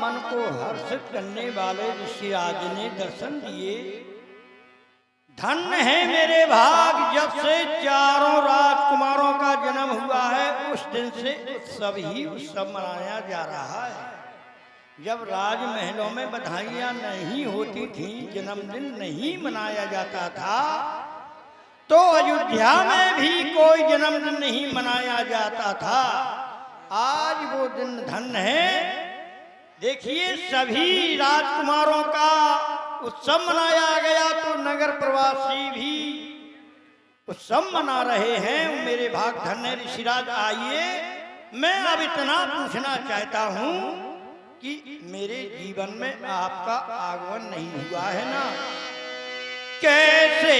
मन को हर्षित करने वाले ऋषिराज ने दर्शन दिए। धन्य है मेरे भाग, जब से चारों राजकुमारों का जन्म हुआ है उस दिन से उत्सव ही उत्सव मनाया जा रहा है। जब राजमहलों में बधाइयां नहीं होती थीं, जन्मदिन नहीं मनाया जाता था, तो अयोध्या में भी कोई जन्मदिन नहीं मनाया जाता था। आज वो दिन धन्य है। देखिए सभी राजकुमारों का उत्सव मनाया गया, तो नगर प्रवासी भी उत्सव मना रहे हैं। मेरे भाग धन्य ऋषिराज। आइए मैं अब इतना पूछना चाहता हूं कि मेरे जीवन में आपका आगमन नहीं हुआ है ना, कैसे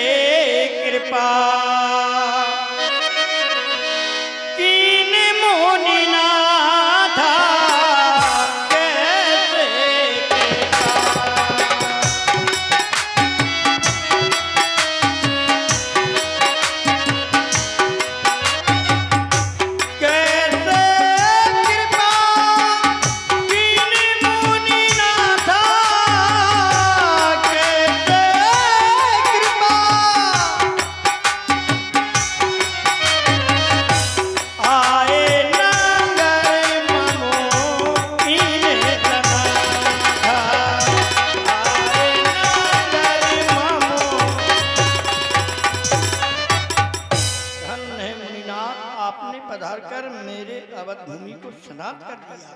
कृपा कीन मुनिनाथा, कैसे कृपा कैसे कृपा कीन मुनिनाथा, कैसे कृपा आए नगर मनो कीने सनाथा, आए नगर मनो। धन्य है मुनिनाथ, आपने पधार कर मेरे अवध भूमि को स्नात कर दिया।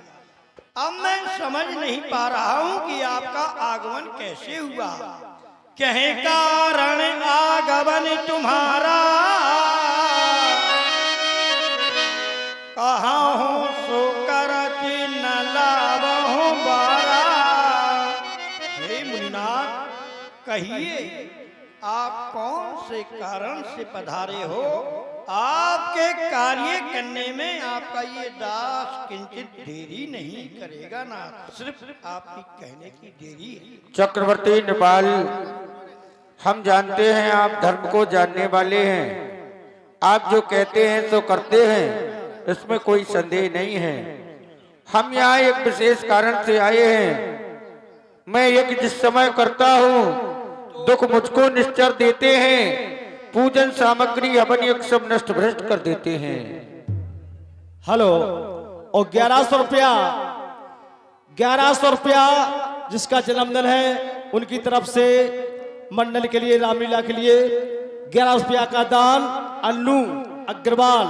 अब मैं समझ नहीं पा रहा हूं कि आपका आगमन कैसे हुआ। कहे कारण आगमन तुम्हारा, कहाँ हो सो करती न लावहु बारा। हे मुनिनाथ, कहिए आप कौन से कारण से पधारे हो। आपके कार्य करने में आपका ये दास किंचित देरी नहीं करेगा ना, सिर्फ आपकी कहने की देरी है। चक्रवर्ती नृपाल, हम जानते हैं आप धर्म को जानने वाले हैं। आप जो कहते हैं सो करते हैं, इसमें कोई संदेह नहीं है। हम यहाँ एक विशेष कारण से आए हैं। मैं यज्ञ जिस समय करता हूँ, दुख मुझको निश्चर देते हैं, पूजन सामग्री हवन यज्ञ सब नष्ट भ्रष्ट कर देते हैं। हेलो, और 1100 रुपया, 1100 रुपया जिसका जन्मदिन है उनकी तरफ से मंडल के लिए, रामलीला के लिए 11 रुपया का दान अन्नू अग्रवाल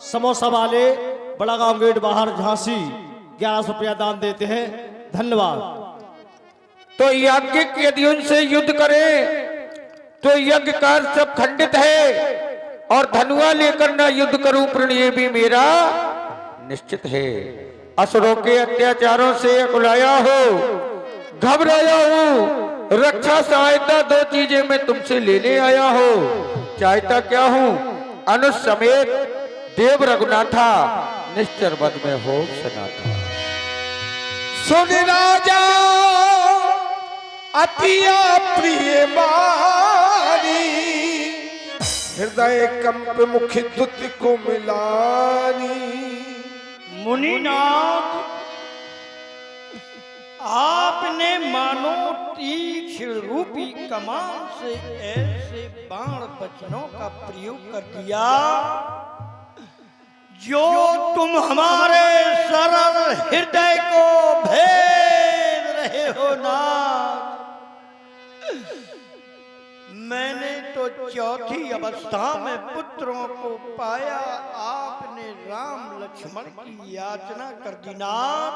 समोसा वाले बड़ा गांव गेट बाहर झांसी 1100 रुपया दान देते हैं। धन्यवाद। तो यज्ञ यदि उनसे युद्ध करे तो यज्ञ कार्य सब खंडित है, और धनुआ लेकर न युद्ध करूं प्रण ये भी मेरा निश्चित है। असुरों के अत्याचारों से अकुलाया हो, घबराया हूं, रक्षा सहायता दो चीजें मैं तुमसे लेने आया हो। चाहता क्या हूं, अनुज समेत देव रघुनाथा, निश्चर वध में हो सनाथा। सुन राजा अतिया प्रिय मारी, हृदय कंप मुखी दुत को मिलानी। मुनिनाथ, आपने मानो तीक्ष्ण रूपी कमान से ऐसे बाण बचनों का प्रयोग कर दिया जो तुम हमारे सरल हृदय को भेद रहे हो नाथ। मैंने तो चौथी अवस्था में पुत्रों को पाया, आपने राम लक्ष्मण की याचना कर दी नाथ।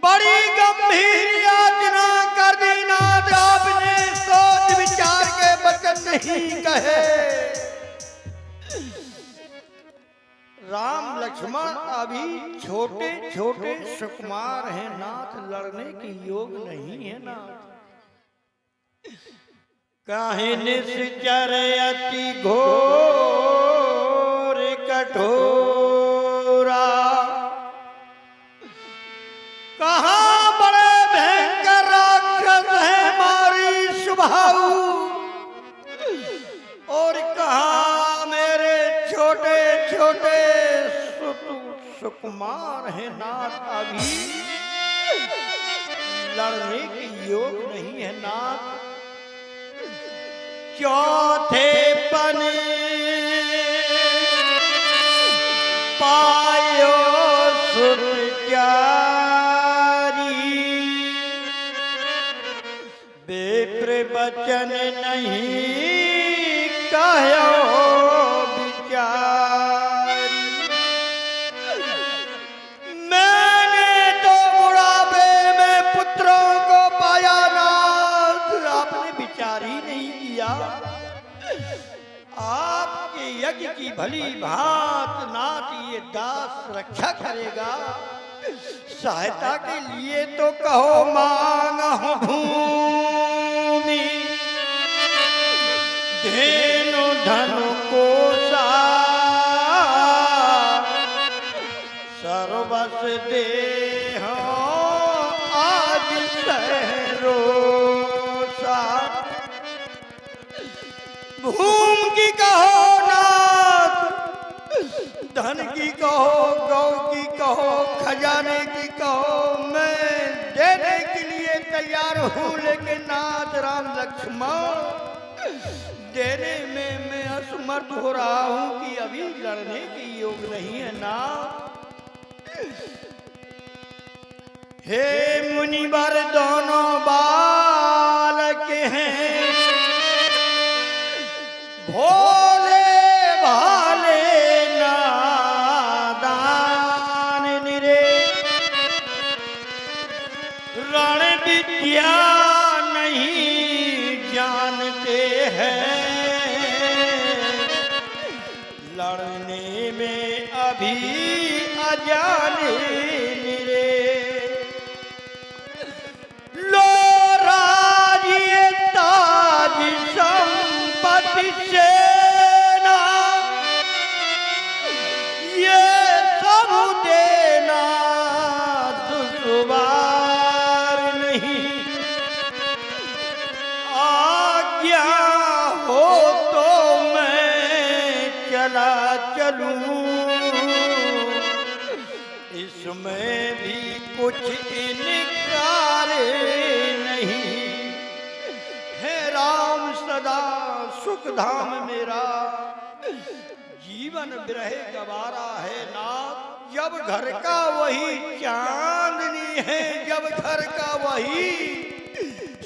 बड़ी गंभीर याचना कर दी नाथ, आपने सोच विचार के वचन नहीं कहे। राम लक्ष्मण अभी छोटे छोटे सुकुमार हैं नाथ, लड़ने की योग नहीं है नाथ। काहे निश्चर अति घोर कठोरा, कहाँ बड़े भयंकर राक्षस है मारी स्वभाव, और कहाँ मेरे छोटे छोटे सुकुमार हैं नाथ अभी लड़ने की योग नहीं है नाथ। चौथे पने पायो सुरचारी, बेप्र बचन नहीं कहो विचारी। मैंने तो बुढ़ापे में पुत्रों को पाया नाथ, आपने विचार ही नहीं किया। आपके यज्ञ की भली भांत नाथ ये दास रक्षा करेगा। सहायता के लिए तो कहो मांगा हूं भूमि, धेनु धन को सर्वस दे आज सहरोसा। भूम की कहो नाथ, धन की कहो, गौ की कहो, खजाने की कहो, मैं देने के लिए तैयार हूँ। लेकिन नाथ राम लक्ष्मण, देने में मैं असमर्थ हो रहा हूँ कि अभी लड़ने की योग नहीं है नाथ। हे मुनिवर दोनों बालक हैं, भोले भाले नादान निरे, रण विद्या नहीं जानते हैं, लड़ने में अभी अजाने निरे। लो राजिए ताज संपत्ति सेना, ये सब देना दुश्वार नहीं। आज्ञा हो तो मैं चला चलूं, इसमें भी कुछ इनकार नहीं। है राम सदा सुख धाम मेरा, जीवन विरह गवारा है नाथ। जब घर का वही चांदनी है, जब घर का वही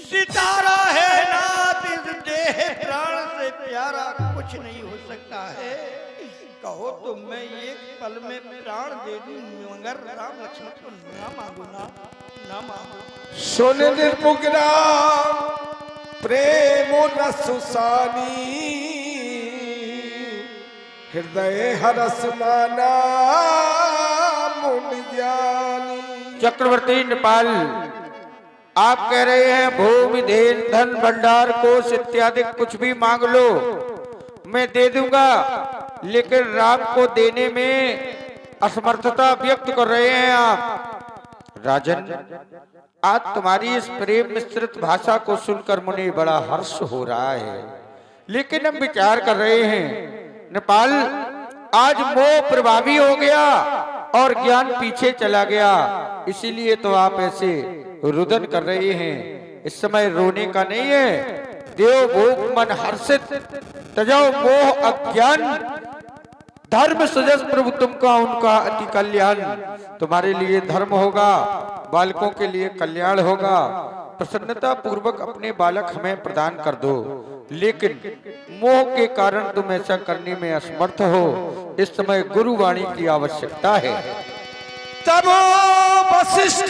सितारा है नाथ, इस देह प्राण से प्यारा कुछ नहीं हो सकता है। कहो तो मैं एक पल में प्राण दे दूं, मगर राम लक्ष्मण को ना मांगू ना मांगू। सुन निर्मुग्ना प्रेम रसुसानी, हृदय हरस माना मुनि ज्ञानी। चक्रवर्ती नेपाल, आप कह रहे हैं भूमि धेन धन भंडार कोष इत्यादि कुछ भी मांग लो मैं दे दूंगा, लेकिन राम को देने में असमर्थता व्यक्त कर रहे हैं आप। राजन, आज तुम्हारी इस प्रेम मिश्रित भाषा को सुनकर मुझे बड़ा हर्ष हो रहा है, लेकिन हम विचार कर रहे हैं नेपाल, आज मोह प्रभावी हो गया और ज्ञान पीछे चला गया, इसीलिए तो आप ऐसे रुदन कर रहे हैं। इस समय रोने का नहीं है। देव भोग मन हर्षित, तजो मोह अज्ञान, धर्म सजस प्रभु तुमका उनका अति कल्याण। तुम्हारे लिए धर्म होगा, बालकों के लिए कल्याण होगा। प्रसन्नता पूर्वक अपने बालक हमें प्रदान कर दो, लेकिन मोह के कारण तुम ऐसा करने में असमर्थ हो। इस समय गुरुवाणी की आवश्यकता है। तब वशिष्ठ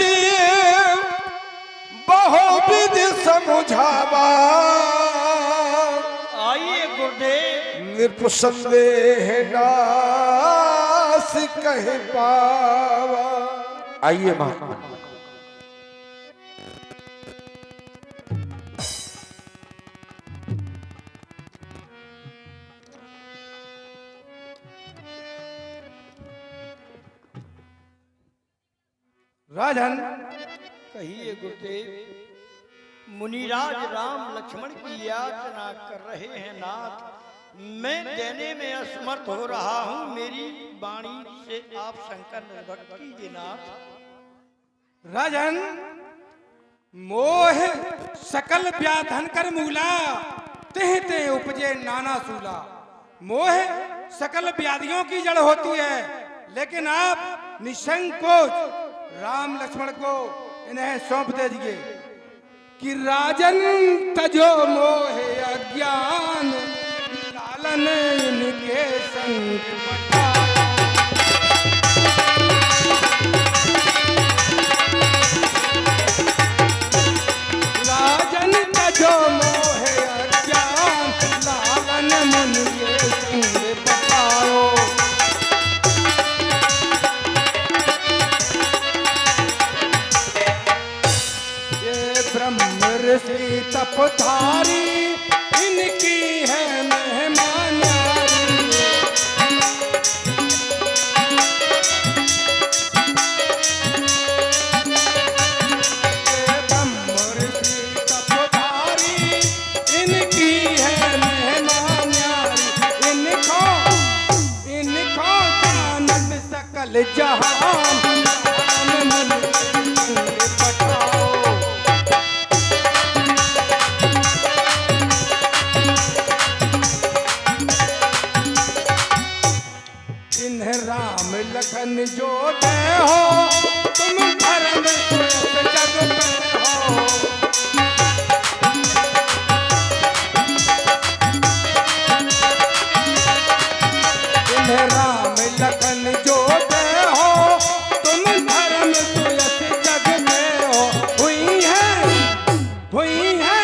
बहुविध समझावा, आइए गुरुदेव। निर्संदेह नास कह पावा। आइए महात्मा। राजन, कहिए गुरुदेव। मुनिराज राम लक्ष्मण की याचना कर रहे हैं नाथ, मैं देने में असमर्थ हो रहा हूँ, मेरी वाणी से आप शंकर निर्भर कीजिए नाथ। राजन मोह सकल व्याधन कर मूला, तेह ते उपजे नाना सूला। मोह सकल व्याधियों की जड़ होती है, लेकिन आप निसंकोच राम लक्ष्मण को इन्हें सौंप दीजिए कि राजन तजो मोह अज्ञान, लालन इनके संग पठाओ। राजन तजो मोह अज्ञान, लालन मन के संग पठाओ। ब्रह्म ऋषि तपधारी, इनकी है मेहमान यारी। ब्रह्म ऋषि तपधारी, इनकी है मेहमान यारी। इनको जानत सकल जहान, मन संग पठाओ। इन्हें राम लखन जो दे हो, तुम धर्म सुख जग पे हो। इन्हें राम लखन जो दे हो, तुम धर्म सुख जग में हो। हुई है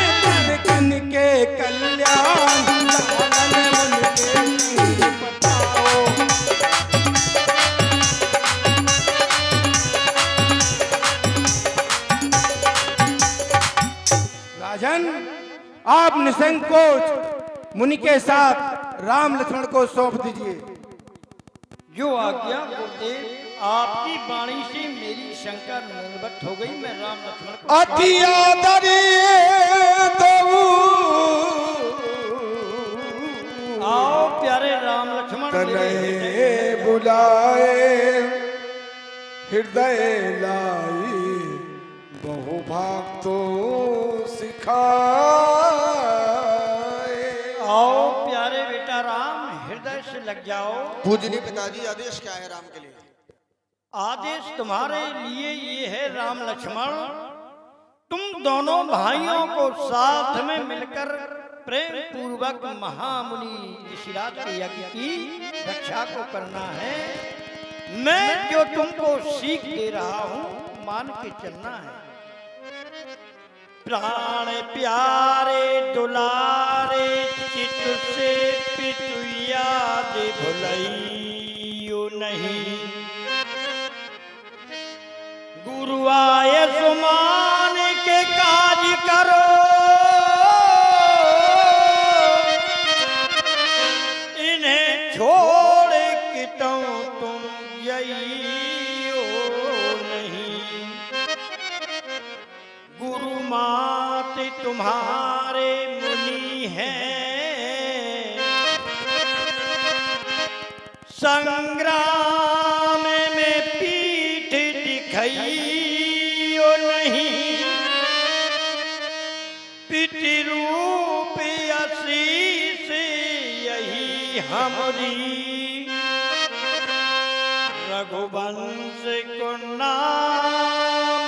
दर्शन के कल्याण, लालन मन के संग पठाओ। राजन आप निसंकोच मुनि के साथ राम लक्ष्मण को सौंप दीजिए। जो आज्ञा गुरुदेव, आपकी वाणी से मेरी शंका निर्वत हो गई। मैं राम लक्ष्मण को अति आदरी दऊ, आओ प्यारे राम लक्ष्मण मेरे तनहे बुलाए, हृदय लाई बहु भाग तो सिखाए। आओ प्यारे बेटा राम, हृदय से लग जाओ। पूजनीय पिताजी, आदेश क्या है राम के लिए? आदेश तुम्हारे लिए ये है राम लक्ष्मण, तुम दोनों भाइयों को साथ में मिलकर प्रेम पूर्वक महामुनि ऋषिराज के यज्ञ की रक्षा को करना है। मैं जो तुमको सीख दे रहा हूं, मान के चलना है। प्राण प्यारे दुलारे, चित से पितु याद भुलइयो नहीं। गुरु आए सुमान के काज करो, इन्हें छोड़ कितों तुम जइयो नहीं। गुरु मात तुम्हारे मुनि हैं, संग्राम में पीठ दिखाइयो नहीं। पितृ रूप आशीष यही हमारी, रघुवंश को नाम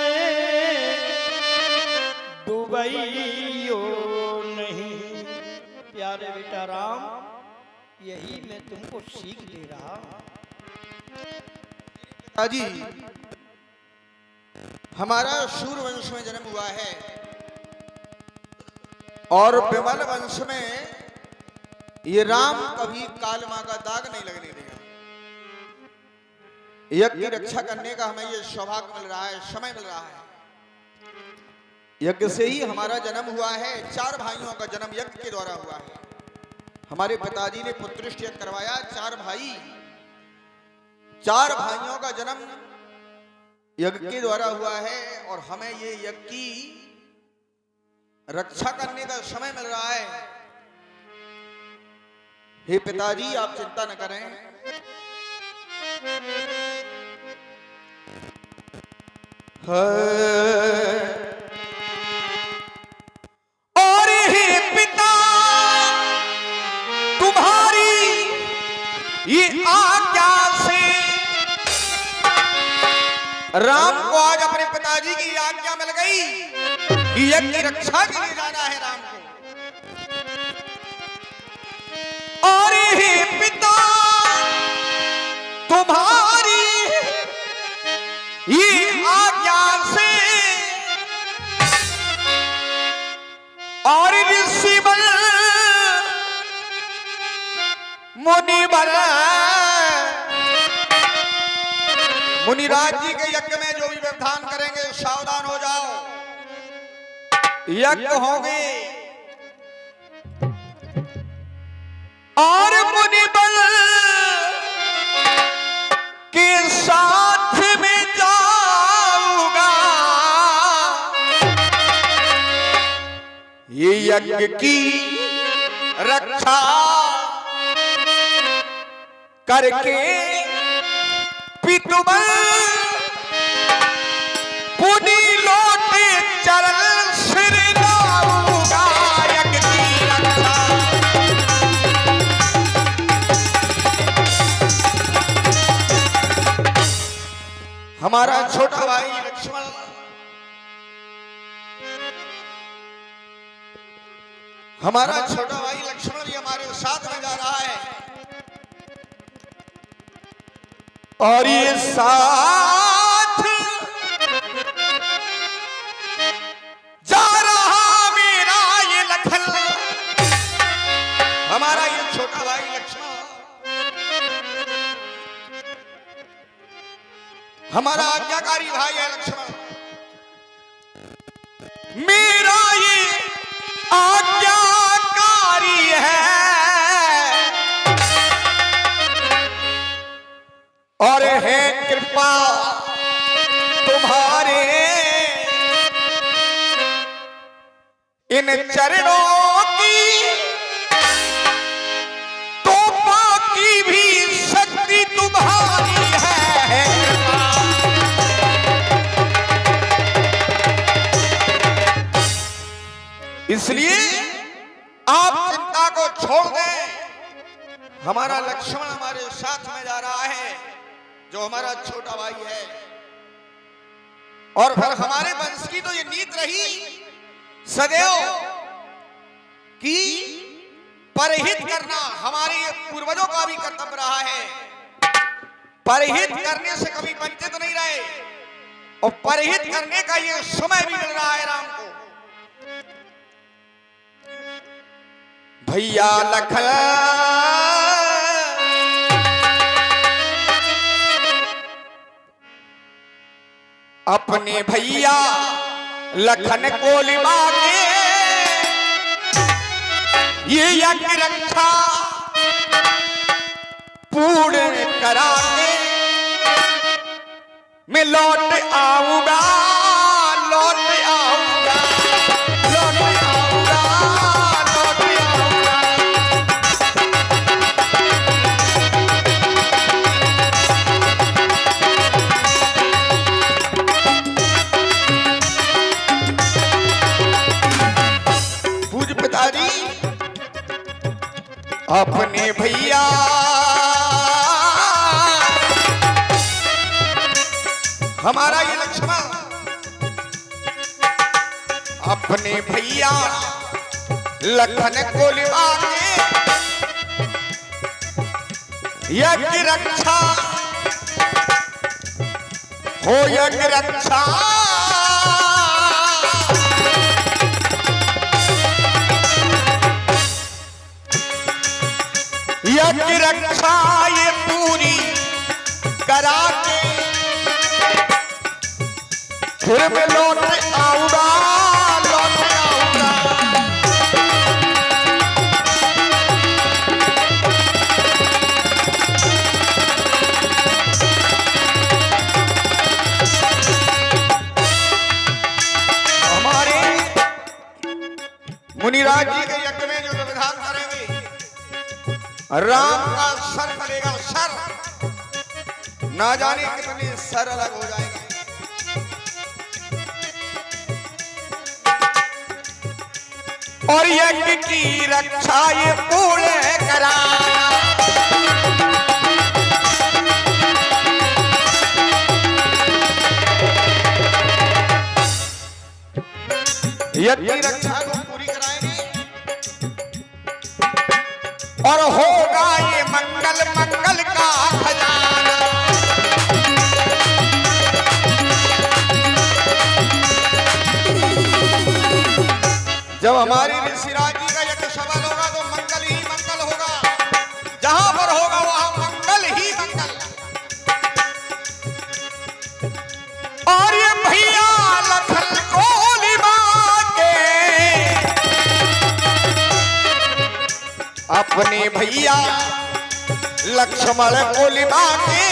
डुबइयो नहीं। प्यारे बेटा राम, यही मैं तुमको सीख दे रहा हूं। पिताजी, हमारा शूर वंश में जन्म हुआ है और विमल वंश में ये राम कभी काल मां का दाग नहीं लगने देगा। यज्ञ की रक्षा करने का हमें ये सौभाग्य मिल रहा है, समय मिल रहा है। यज्ञ से ही हमारा जन्म हुआ है, 4 भाइयों का जन्म यज्ञ के द्वारा हुआ है। हमारे पिताजी ने पुत्रिष्ट यज्ञ करवाया, 4 भाइयों का जन्म यज्ञ के द्वारा हुआ है और हमें ये यज्ञ की रक्षा करने का समय मिल रहा है। हे पिताजी, आप चिंता न करें। और हे पिता तुम्हारी ये आज्ञा से राम को आज अपने पिताजी की आज्ञा मिल गई कि यज्ञ की रक्षा के लिए जाना है राम को। और हे पिता तुम्हारी ये आज्ञा से और ऋषि बल मुनि बल मुनिराज जी के यज्ञ में जो भी व्यवधान करेंगे सावधान हो जाओ, यज्ञ होंगे। और मुनि बल के साथ में जाऊंगा, ये यज्ञ की रक्षा करके पितुबल पुनि लौटे चरण सिर लाऊंगा, यज्ञ की रक्षा। हमारा छोटा भाई लक्ष्मण भी हमारे साथ में जा रहा है, और ये साथ जा रहा मेरा ये लखन, हमारा ये छोटा भाई लक्ष्मण, हमारा आज्ञाकारी भाई है लक्ष्मण। मेरा ये आज्ञाकारी है और है कृपा तुम्हारे इन चरणों की, तो बाकी भी शक्ति तुम्हारी है कृपा। इसलिए आप चिंता को छोड़ दें, हमारा लक्ष्मण हमारे साथ में जा रहा है, जो हमारा छोटा भाई है। और फिर हमारे वंश की तो ये नीति रही सदैव कि परहित करना, हमारे पूर्वजों का भी कर्तव्य रहा है। परहित करने से कभी वंचित नहीं रहे, और परहित करने का ये समय भी मिल रहा है राम को। भैया लखन अपने भैया लखन को लिवा के ये यज्ञ रक्षा पूर्ण करा के मैं लौट आऊंगा, लौट आऊंगा, लौट आऊंगा, लौट आऊंगा। पूज्य पिताजी अपने भैया हमारा ये लक्ष्मण अपने भैया लखन को लिवा के यज्ञ रक्षा हो, यज्ञ रक्षा यज्ञ रक्षा ये पूरी करा के फिर मैं लौट आऊंगा, लौट आऊंगा। हमारे मुनिराज जी के यज्ञ में जो विधान करेंगे, राम का सर करेगा, सर ना जाने कितने सर अलग हो जाएंगे। और यज्ञ की रक्षा ये पूर्ण कराना। यज्ञ की रक्षा को पूरी कराएंगे और होगा ये मंगल मंगल का खजाना। जब हमारी ऋषिराज जी का यज्ञ सफल होगा तो मंगल ही मंगल होगा, जहां पर होगा वहां मंगल ही मंगल। और ये भैया लखन कोली के अपने भैया लक्ष्मण कोली के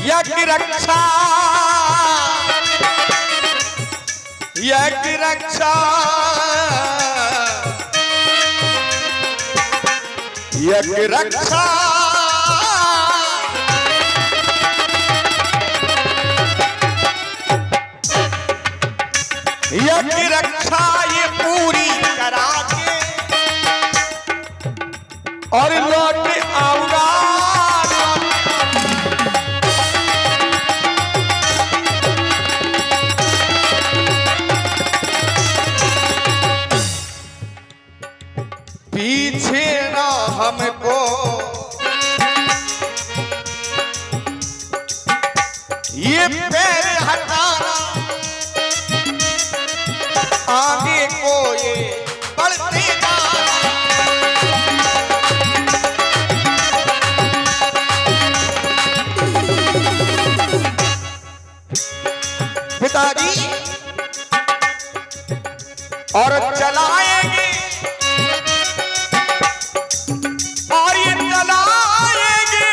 यज्ञ रक्षा यज्ञ रक्षा यज्ञ रक्षा यज्ञ रक्षा ये पूरी करा के और लौट आऊंगा। पीछे ना हमको ये पैर हटाना, आगे को ये बढ़ते जाना। पिताजी और चलाएंगे और ये चलाएंगे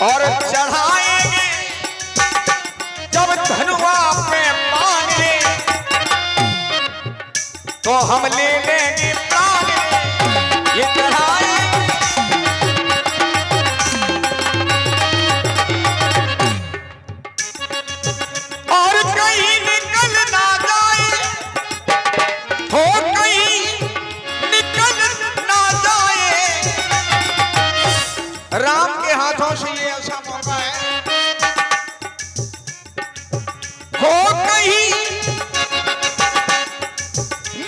और चढ़ाएंगे जब धनुआ पे पानी तो हम ले लेंगे प्राण। ये चढ़ाएंगे और कहीं निकल ना जाए, हो कहीं निकल ना जाए। राम के हाथों से ये ऐसा मौका है, हो कहीं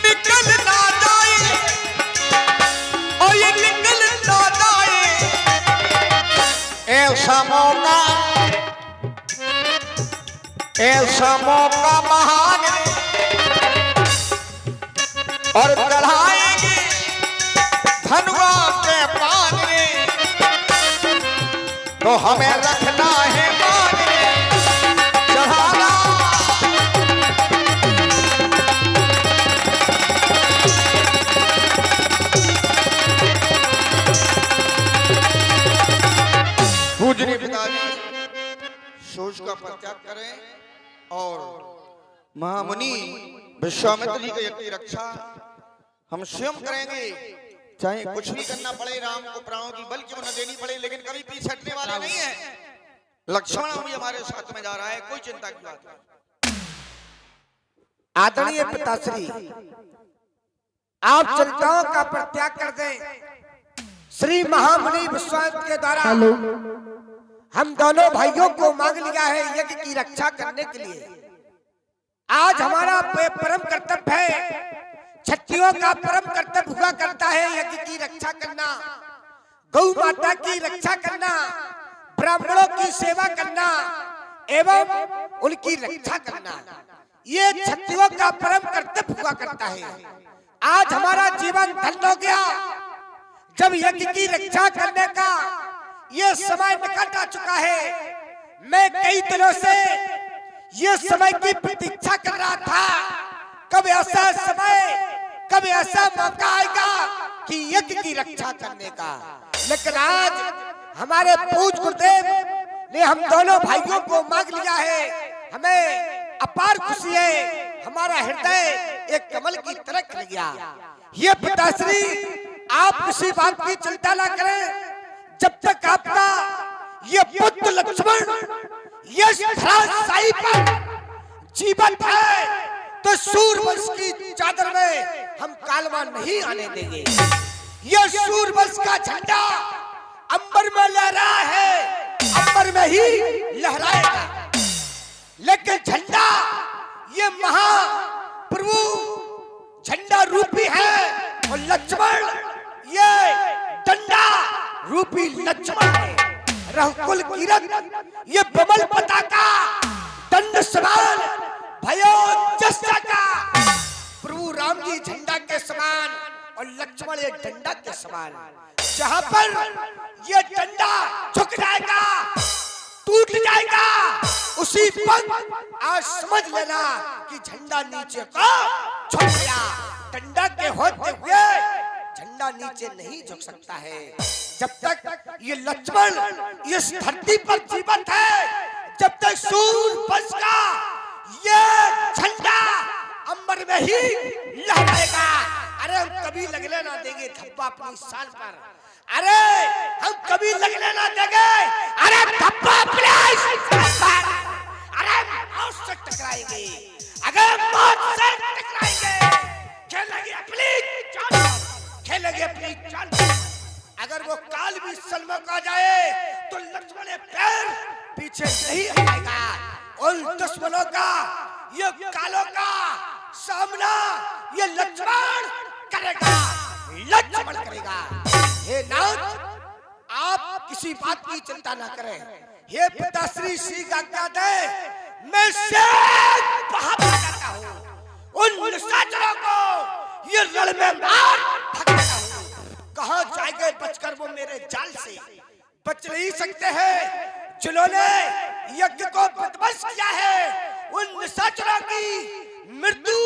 निकल ना जाए और ये निकल ना जाए। ऐसा मौका महान और चढ़ाएंगे धनुआ पे पान रे, तो हमें रखना है मान रे चढ़ाना। पूजनीय पिताजी सोच का परित्याग करें और महामुनि विश्वामित्र जी के यज्ञ की रक्षा हम स्वयं करेंगे, चाहे कुछ भी करना पड़े। राम को प्राणों की बल क्यों न देनी पड़े, लेकिन कभी पीछे हटने वाले नहीं है। लक्ष्मण भी हमारे साथ में जा रहा है, कोई चिंता की बात नहीं। आदरणीय पिताश्री, आप चिंताओं का परित्याग कर दें। श्री महामुनि विश्वामित्र के द्वारा हम दोनों भाइयों को मांग लिया है यज्ञ की रक्षा करने के लिए। आज हमारा परम कर्तव्य है, क्षत्रियों का परम कर्तव्य हुआ करता है यज्ञ की रक्षा करना, गौ माता की रक्षा करना, ब्राह्मणों की सेवा करना एवं उनकी रक्षा करना। ये क्षत्रियों का परम कर्तव्य हुआ करता है। आज हमारा जीवन धन्य हो गया जब यज्ञ की रक्षा करने का ये समय निकट आ चुका है। मैं कई दिनों से ये समय की प्रतीक्षा कर रहा था, कब ऐसा समय, कब ऐसा मौका आएगा कि यज्ञ की रक्षा करने का। लेकिन आज हमारे पूज्य गुरुदेव ने हम दोनों भाइयों को मांग लिया है। हमें अपार खुशी है, हमारा हृदय एक कमल की तरह खिल गया। ये पिताश्री, आप किसी बात की चिंता ना करें। जब तक आपका ये पुत्र लक्ष्मण ये धराशायी पर जीवित है तो सूर्यवंश की चादर में हम कालवा नहीं आने देंगे। ये सूर्यवंश का झंडा अंबर में लहरा है, अंबर में ही लहराएगा, लेकिन झंडा ये महाप्रभु झंडा रूपी है और लक्ष्मण ये डंडा रूपी लक्ष्मण है। रघुकुल कीरत ये बमल पताका दंड समान भयो जस्ता का प्रभु राम जी झंडा के समान और लक्ष्मण ये डंडा के समान। जहां पर ये डंडा झुक जाएगा टूट जाएगा उसी पर आज समझ लेना कि झंडा नीचे को झुक गया। डंडा के होते हुए झंडा नीचे नहीं झुक सकता है। जब तक ये लक्ष्मण इस धरती पर जीवित है, जब तक सूर्यवंश का ये झंडा अंबर में ही लहराएगा। अरे हम कभी लगने ना देंगे धब्बा अपनी शान पर, अरे हम कभी लगने ना देंगे, अरे धब्बा अपनी शान पर, अरे मौत से टकराएंगे, अगर मौत से टकराएंगे खेलेंगे अपनी जान, खेलेंगे अपनी जान। अगर वो काल भी सलमक आ जाए तो लक्ष्मण पैर पीछे नहीं हटेगा। उन दुश्मनों का ये कालों का सामना ये लक्ष्मण करेगा, लक्ष्मण करेगा। हे नाथ आप किसी बात की चिंता ना करें। हे पिताश्री श्री आज्ञा दे, मैं शेर बहादुर करता हूँ, उन निशाचरों को ये रण में मार भगाता हूँ। कहाँ जाएंगे बचकर वो मेरे जाल से, बच नहीं सकते हैं जिन्होंने यज्ञ को विध्वंस किया है। उन निशाचरों की मृत्यु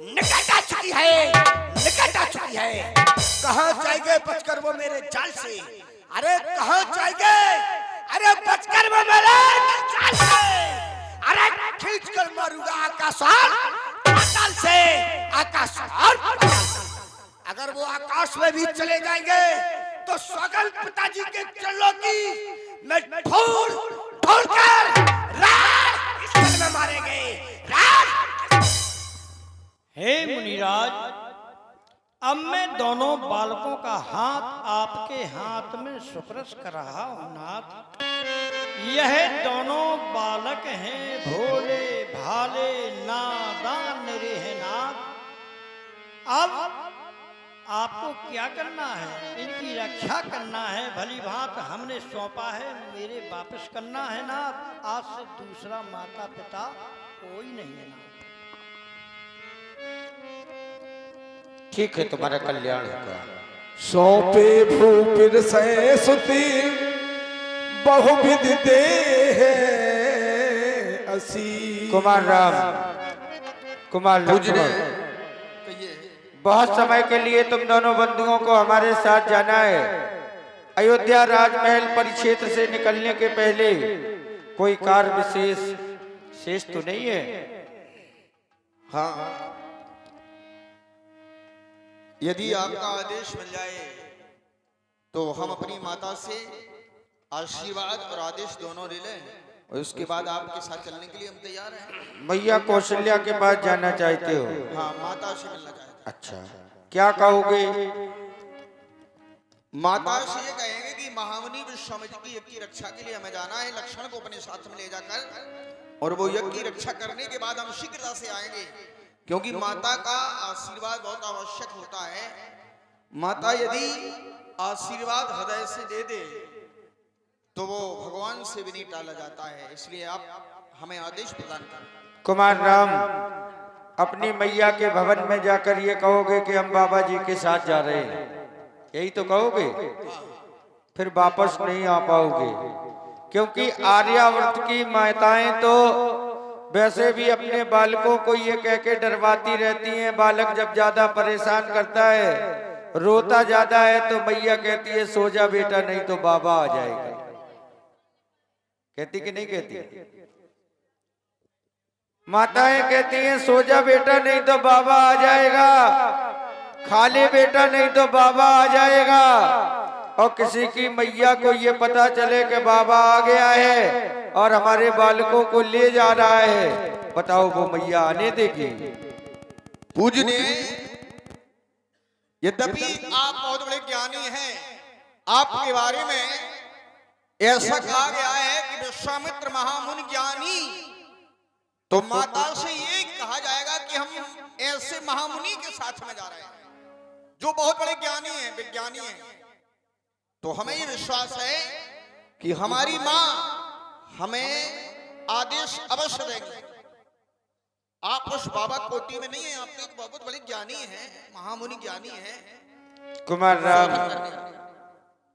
निकट आ चुकी है, निकट आ चुकी है। कहाँ जाएंगे बचकर वो मेरे जाल से, अरे कहाँ जाएंगे, अरे बचकर वो मेरे जाल से, अरे खींचकर मारूंगा आकाश और पाताल से, आकाश और पाताल से। अगर वो आकाश में भी चले जाएंगे तो स्वगल पिताजी के चरणों की मैं ढूंढ ढूंढ कर राज इस स्थल में मारेंगे, राज। हे मुनिराज, अब मैं दोनों बालकों का हाथ आपके हाथ में सुप्रस कर रहा हूं नाथ। यह दोनों बालक हैं भोले भाले नादान मेरे हैं नाथ। अब आपको क्या करना है, इनकी रक्षा करना है, भली भांत हमने सौंपा है, मेरे वापस करना है नाथ। आज से दूसरा माता पिता कोई नहीं है नाथ। ठीक है, तुम्हारा कल्याण होगा। सौंपे भूपिर सै सुती बहुविध दे असी। कुमार राम, कुमार लक्ष्मण, बहुत समय के लिए तुम दोनों बंधुओं को हमारे साथ जाना है। अयोध्या राजमहल परिक्षेत्र से निकलने के पहले कोई कार्य विशेष शेष तो नहीं है? हाँ, यदि आपका आदेश मिल जाए तो हम अपनी माता से आशीर्वाद और आदेश दोनों ले लें और उसके बाद आपके साथ चलने के लिए हम तैयार हैं। मैया कौशल्या के पास जाना चाहते हो? हाँ, माता से मिलना चाहते हैं। अच्छा, क्या कहोगे? माता से ये कहेंगे कि महामुनि विश्वामित्र की यज्ञ की रक्षा के लिए हमें जाना है, लक्ष्मण को अपने साथ में ले जाकर, और वो यज्ञ की रक्षा करने के बाद हम शीघ्रता से आएंगे, क्योंकि माता का आशीर्वाद बहुत आवश्यक होता है। माता यदि आशीर्वाद हृदय से दे दे तो वो भगवान से भी नहीं टाला जाता है, इसलिए आप हमें आदेश प्रदान करें। कुमार राम, अपनी मैया के भवन में जाकर ये कहोगे कि हम बाबा जी के साथ जा रहे हैं, यही तो कहोगे? फिर वापस नहीं आ पाओगे, क्योंकि आर्यावर्त की माताएं तो वैसे भी अपने बालकों को ये कह के डरवाती रहती हैं, बालक जब ज्यादा परेशान करता है, रोता ज्यादा है, तो मैया कहती है सो जा बेटा, नहीं तो बाबा आ जाएगा। कहती कि नहीं कहती? माताएं कहती हैं सो जा बेटा, नहीं तो बाबा आ जाएगा, खा ले बेटा, नहीं तो बाबा आ जाएगा। और किसी की मैया को ये पता चले कि बाबा आ गया है और हमारे बालकों को ले जा रहा है, बताओ वो मैया आने देगी? पूजनीय, यद्यपि आप बहुत बड़े ज्ञानी हैं, आपके बारे में ऐसा कहा गया है कि विश्वामित्र महामुनि ज्ञानी, तो माता से ये कहा जाएगा कि हम ऐसे महामुनि के साथ में जा रहे हैं जो बहुत बड़े ज्ञानी हैं, विज्ञानी हैं। तो हमें ये विश्वास है कि हमारी माँ हमें आदेश अवश्य देंगी। आप उस बाबा कोटि में नहीं है, आप तो एक बहुत बड़े ज्ञानी हैं, महामुनि ज्ञानी हैं। कुमार राम,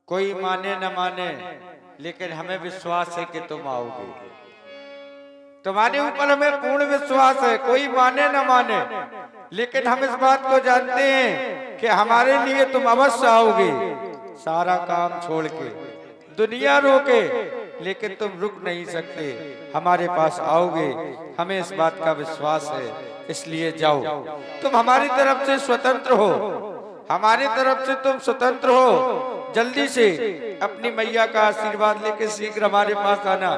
कोई माने न माने, लेकिन हमें विश्वास है कि तुम आओगे। तुम्हारे ऊपर हमें पूर्ण विश्वास है, कोई माने न माने, लेकिन हम इस बात को जानते हैं कि हमारे लिए तुम अवश्य आओगे। सारा काम छोड़ के, दुनिया रोके, लेकिन तुम रुक नहीं सकते, हमारे पास आओगे, हमें इस बात का विश्वास है। इसलिए जाओ, तुम हमारी तरफ से स्वतंत्र हो, हमारी तरफ से तुम स्वतंत्र हो। जल्दी से अपनी मैया का आशीर्वाद लेके शीघ्र हमारे पास आना,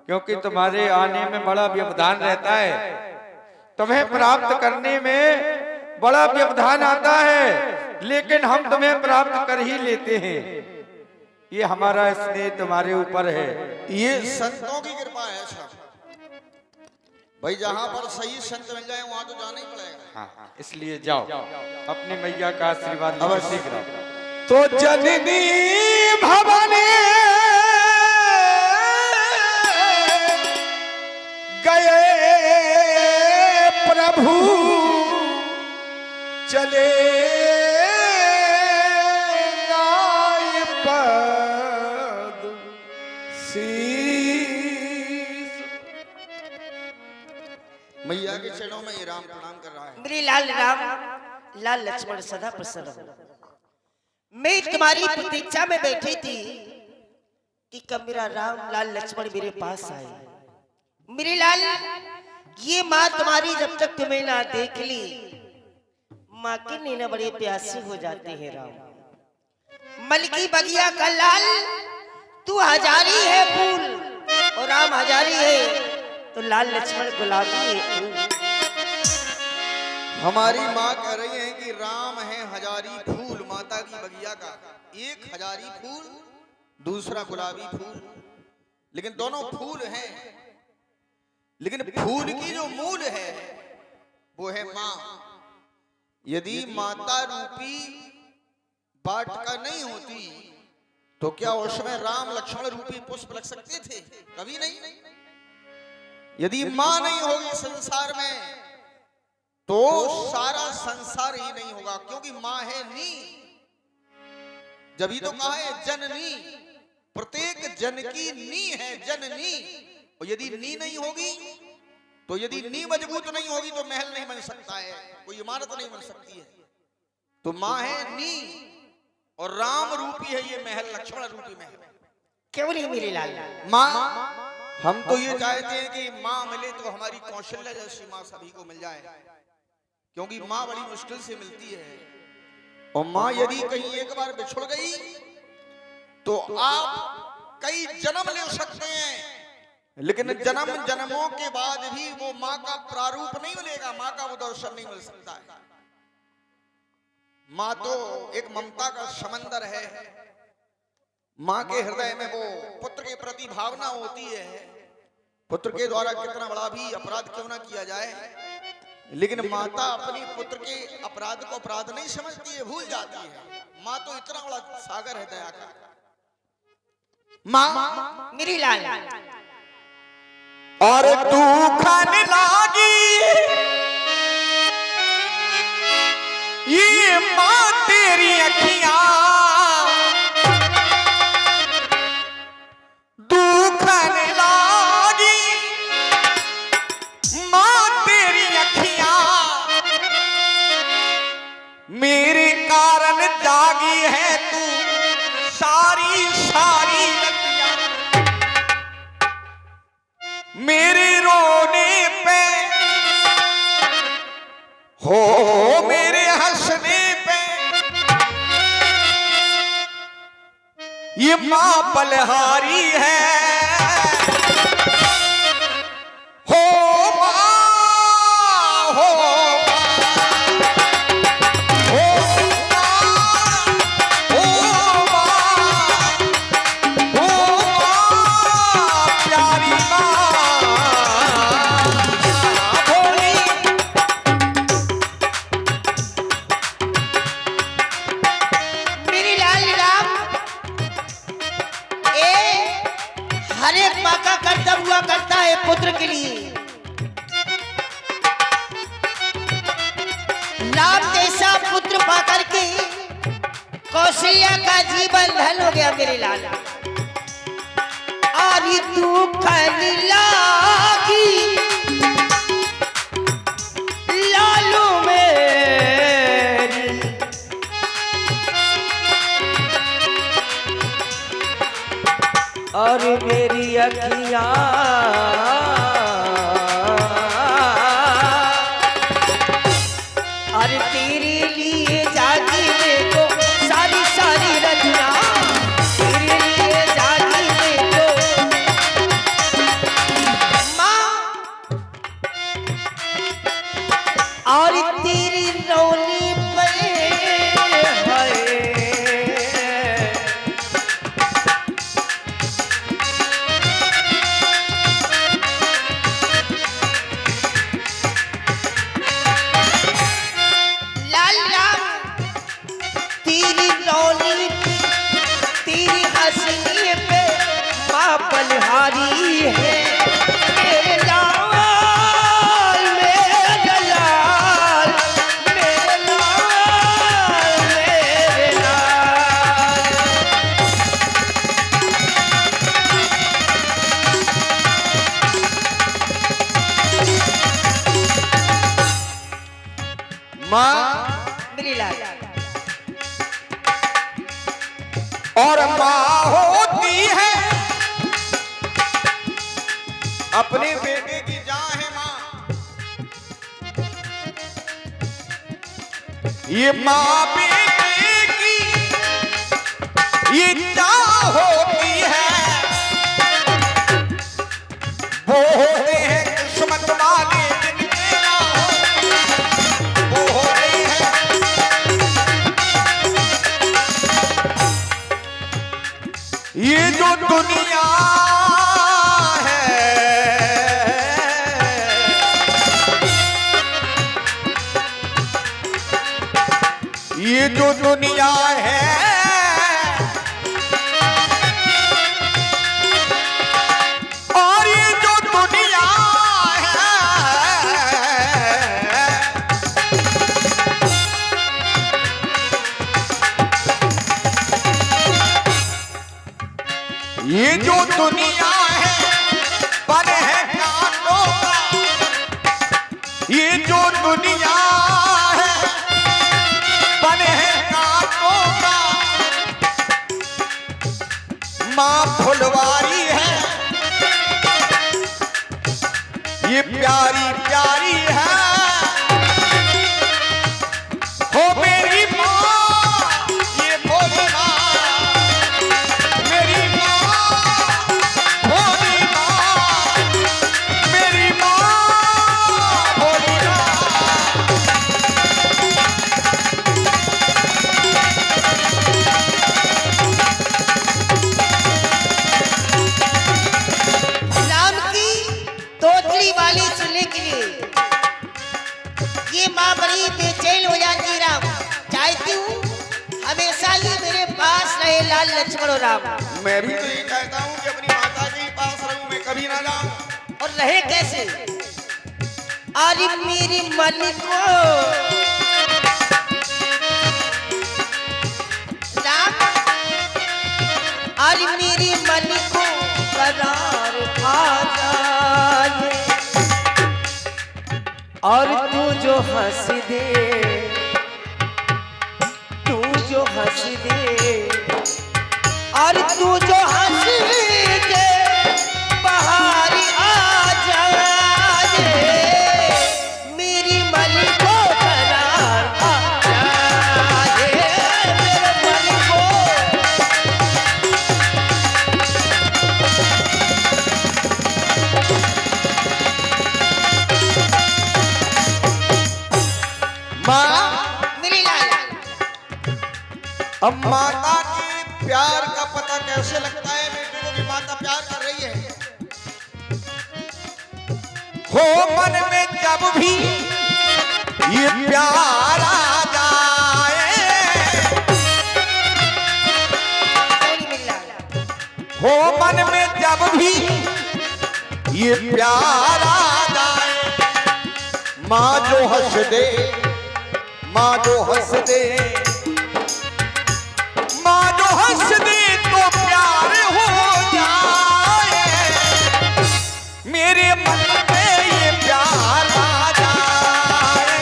क्योंकि तुम्हारे आने में बड़ा व्यवधान रहता है, तुम्हें प्राप्त करने में बड़ा व्यवधान आता है, लेकिन हम तुम्हें प्राप्त कर ही लेते हैं। ये हमारा स्नेह तुम्हारे ऊपर है। ये संतों की कृपा है साहब। भाई जहां पर सही संत मिल जाए वहां तो जाना ही पड़ेगा। हाँ, इसलिए जाओ, अपनी मैया का आशीर्वाद लेके शीघ्र आओ। तो जननी भवानी गए प्रभु चले गाय पद शीस। मैया के चरणों में ये राम प्रणाम कर रहा है। मेरे लाल राम, लाल लक्ष्मण सदा प्रसन्न हो। मैं तुम्हारी प्रतीक्षा में बैठी थी कि कब मेरा राम लाल लक्ष्मण मेरे पास आए। मेरे लाल, ये माँ तुम्हारी जब तक तुम्हें ना देख ली, माँ के नीना बड़े प्यासे हो जाते हैं। राम मलकी बगिया का लाल, तू हजारी है फूल और राम हजारी है, तो लाल लक्ष्मण गुलाबी है। हमारी माँ कह रही है कि राम है हजारी फूल, माता की बगिया का एक हजारी फूल, दूसरा गुलाबी फूल, लेकिन दोनों फूल हैं, लेकिन फूल की जो मूल है वो है माँ। यदि माता रूपी वाटिका नहीं होती तो क्या उसमें राम लक्ष्मण रूपी पुष्प लग सकते थे? कभी नहीं। यदि माँ नहीं होगी संसार में तो सारा संसार ही नहीं होगा, क्योंकि माँ है नी। जब ही तो कहा है जननी, प्रत्येक जन की नी है जननी। और यदि नी नहीं होगी तो, यदि नी मजबूत नहीं होगी तो महल नहीं बन सकता है, कोई इमारत नहीं बन सकती है। तो माँ है नी और राम रूपी है ये महल, लक्ष्मण रूपी महल। क्यों नहीं मेरे लाल? माँ, हम तो ये चाहते हैं कि माँ मिले तो हमारी कौशल्या जैसी माँ सभी को मिल जाए, क्योंकि माँ बड़ी मुश्किल से मिलती है। और माँ यदि कहीं एक बार बिछुड़ गई तो आप कई जन्म ले सकते हैं, लेकिन जन्म जन्मों के बाद भी वो माँ का प्रारूप नहीं मिलेगा, माँ का वो दर्शन नहीं मिल सकता है। माँ तो एक ममता का समंदर है। माँ के हृदय में वो पुत्र के प्रति भावना होती है। पुत्र के द्वारा कितना बड़ा भी अपराध क्यों ना किया जाए, लेकिन माता अपनी पुत्र के अपराध को अपराध नहीं समझती है, भूल जाती है। माँ तो इतना बड़ा सागर है दया का। माँ मेरी लाल, और तू खाने लागी ये माँ तेरी अखियां दुखन लागी, माँ तेरी अखियां मेरे कारण जागी है तू सारी सारी रतियां। मेरे रोने पे हो मेरे हंसने पे ये माँ बलहारी है हो माँ हो हर एक माँ का कर्तव्य हुआ करता है पुत्र के लिए। राम जैसा पुत्र पाकर के कौशल्या का जीवन धन हो गया मेरे लाला। और तू लागी लालू मेरी और मेरी अखियां और तेरे लिए जागी देखो सारी सारी रचना तेरे लिए जागी देखो माँ। और तेरी रौनी पे है बलहारी है मेरे लाल मेरे लाल मेरे लाल मेरे लाल। माँ मेरे लाल और माँ होती है अपने बेटे की जान है माँ। ये माँ बेटे की ये जान होती है। वो होते हैं किस्मत वाले जिनके नाम वो होते हैं। ये जो दुनिया ये जो दुनिया है और ये जो दुनिया है ये जो दुनिया है पर है कांटों का। ये जो दुनिया है माँ फुलवारी है ये प्यारी प्यारी है हो मेरी माँ ये भोली माँ मेरी माँ भोली माँ मेरी माँ भोली माँ। वाली सुनने के लिए ये माँ बड़ी बेचैन हो जाती। राम चाहती हूँ हमेशा ही मेरे पास रहे लाल लक्ष्मण और राम। मैं भी तो ये कहता हूँ कि अपनी माता के पास रहूं मैं कभी ना जाऊं। और रहे कैसे अरे मेरी मन को राम अरे मेरी मन को करार आ जाए। और तू जो हंस दे तू जो हंस दे और तू जो हंस दे बाहर आ जाए मेरी मन को करार आ जाए मेरे मन को अब माता के प्यार का पता कैसे लगता है बेटे को कि माता प्यार कर रही है? हो मन में जब भी ये प्यार आ जाए, हो मन में जब भी ये प्यार आ जाए, माँ जो हंस दे, माँ जो हंस दे, माँ जो हंस दे तो प्यार हो जाए, मेरे मन में ये प्यार आ जाए।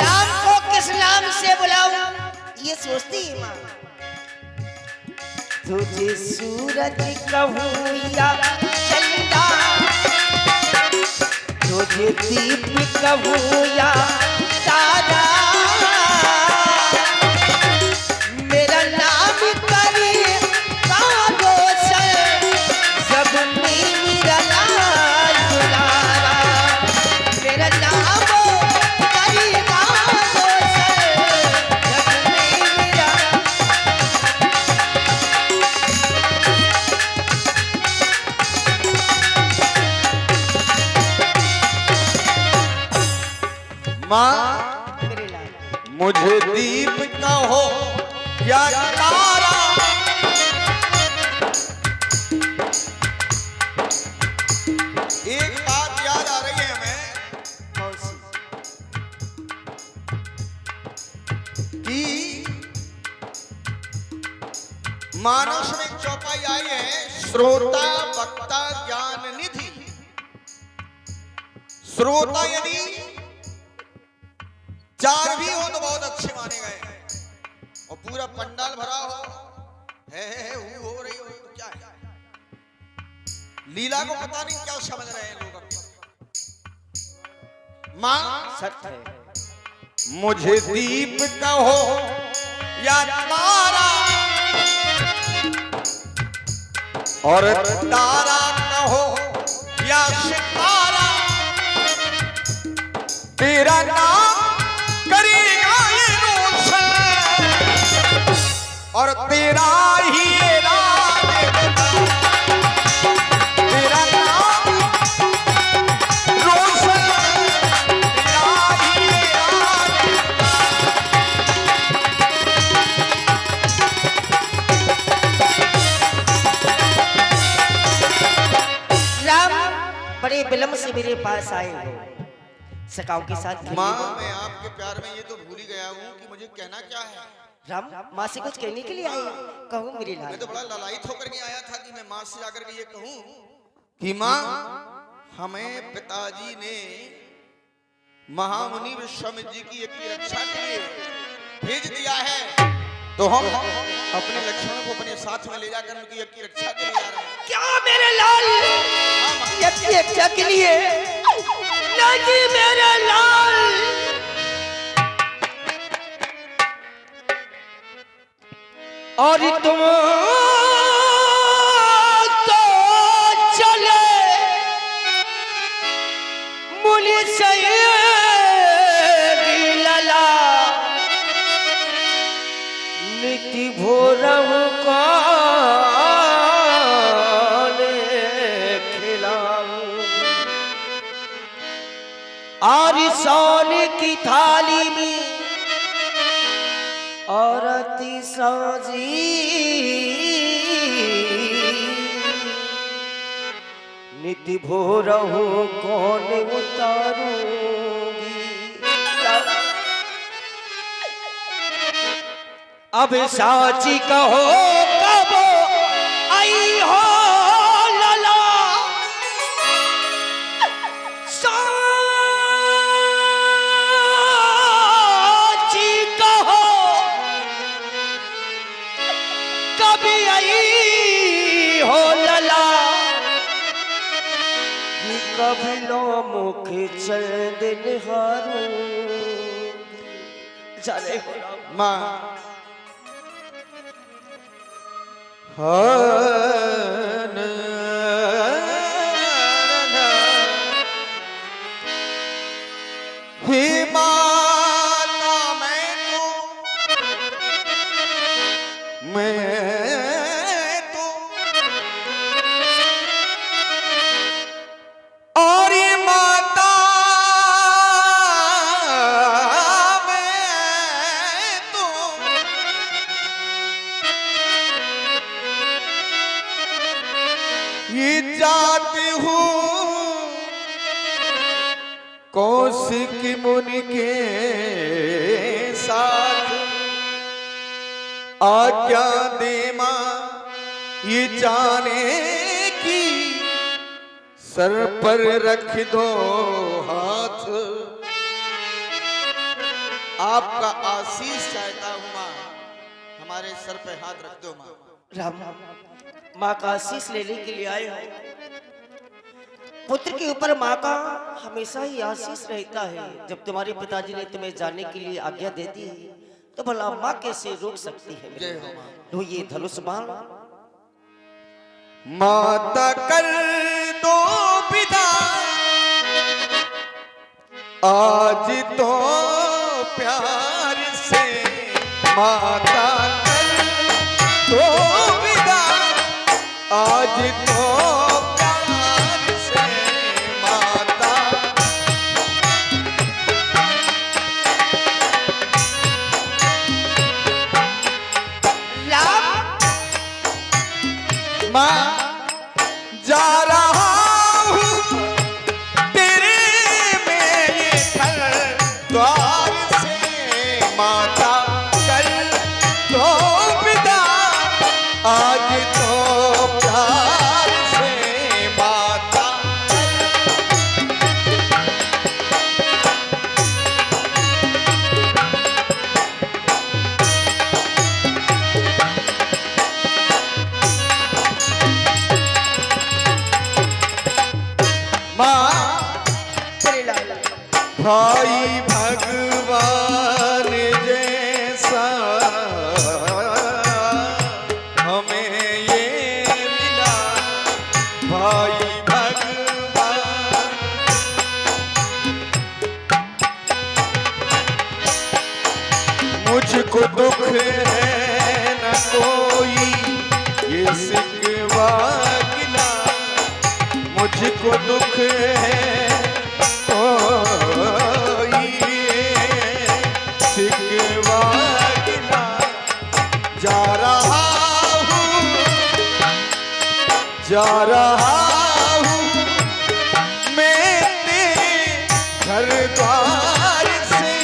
नाम को किस नाम से बुलाऊं ये सोचती है माँ। तुझे सूरज कहूँ या चंदा, तुझे दीप कहूँ या तारा, मेरा नाम करे कागो से सब में मेरा लाल दुलारा, मेरा नाम करे कागो से सब में मेरा। माँ मेरे लाल मुझे दीप कहो या तारा, एक बात याद आ रही है हमें कौन सी? कि मानस में एक चौपाई आई है, श्रोता वक्ता ज्ञान निधि। श्रोता यदि चार भी हो तो बहुत अच्छे माने गए, और पूरा पंडाल भरा हो है हो रही हो तो क्या है? लीला को पता नहीं क्या समझ रहे हैं लोग अपने। मां सत्य है। मुझे दीप कहो या तारा, और तारा कहो या सितारा, तेरा नाम करेगा ये रोशन, और तेरा ही ये राज होगा, तेरा नाम रोशन, तेरा ही ये राज होगा। राम बड़े विलम्ब से मेरे पास आए हो, सखाओं के साथ खेलने माँ को। मैं आपके प्यार में ये तो भूल ही गया हूँ कि मुझे कहना क्या है। राम माँ से कुछ कहने के लिए आए, कहो मेरे लाल। मैं तो बड़ा ललायित होकर के आया था कि मैं माँ से जाकर के ये कहूँ कि माँ हमें पिताजी ने महामुनि विश्वामित्र जी की एक रक्षा के लिए भेज दिया है, तो हम अपने लक्ष्मण को अपने साथ में ले जाकर उनकी एक रक्षा के लिए आ रहे हैं। क्या मेरे लाल यज्ञ के लिए? नहीं मेरे लाल, और तुम तो चले मुनि से लला, निति भोरव को और सोने की थाली में औरती सजी, निति भोर हो कौन उतारूंगी। अब साची कहो कब आई हो लला, कभी लो मुख चल दिन हारू चले माँ ये जाती हूँ कौशिक मुनि के साथ, आज्ञा दे मां ये जाने की, सर पर रख दो हाथ। आपका आशीष चाहता हूँ माँ, हमारे सर पे हाथ रख दो माँ। राम, माँ का आशीष लेने के लिए आए हो। पुत्र के ऊपर माँ का हमेशा ही आशीष रहता है। जब तुम्हारे पिताजी ने तुम्हें जाने के लिए आज्ञा दे दी तो भला माँ कैसे रोक सकती है? जय हो माँ। लो ये धनुष बाण। माता कर दो विदा, आज तो प्यार से माता कर दो विदा, आज तो प्यार से माता। माँ जा रहा हूँ तेरे मेरे घर द्वार से, माता कर दो विदा, आज तो प्यार से माता। माँ भाई भगवान जैसा हमें ये मिला, भाई भगवान। मुझको दुख है न कोई ये सिकवा गिला, मुझको दुख है कोई ये सिकवा गिला। जा रहा हूँ, जा रहा हूँ मैं तेरे घर द्वार से,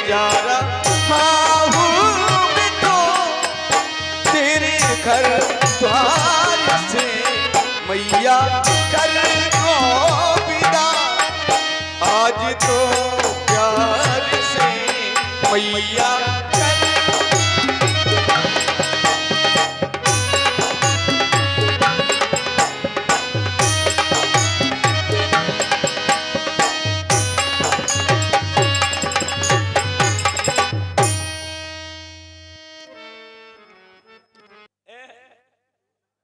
जा रहा हूँ मैं तो तेरे घर द्वार से। मैया कर दो विदा, आज तो प्यार से मैया कर।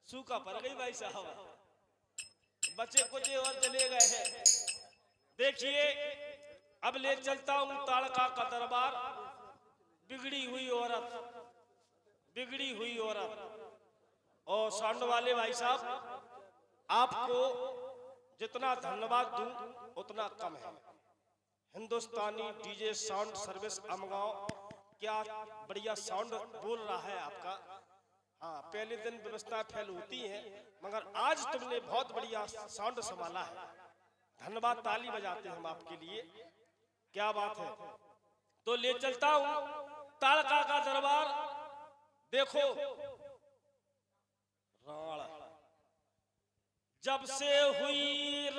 सूखा पड़ गई भाई साहब, बच्चे कुछ और चले गए हैं। देखिए अब ले चलता हूं ताड़का का दरबार। बिगड़ी हुई औरत, बिगड़ी हुई औरत। और साउंड वाले भाई साहब, आपको जितना धन्यवाद दूं उतना कम है। हिंदुस्तानी डीजे साउंड सर्विस अमगांव, क्या बढ़िया साउंड बोल रहा है आपका। हाँ, पहले दिन व्यवस्था फेल होती है, मगर आज तुमने बहुत बढ़िया साउंड संभाला है। धन्यवाद, ताली बजाते हैं हम आपके लिए, क्या बात है। तो ले चलता हूं ताड़का का दरबार। देखो राण जब से हुई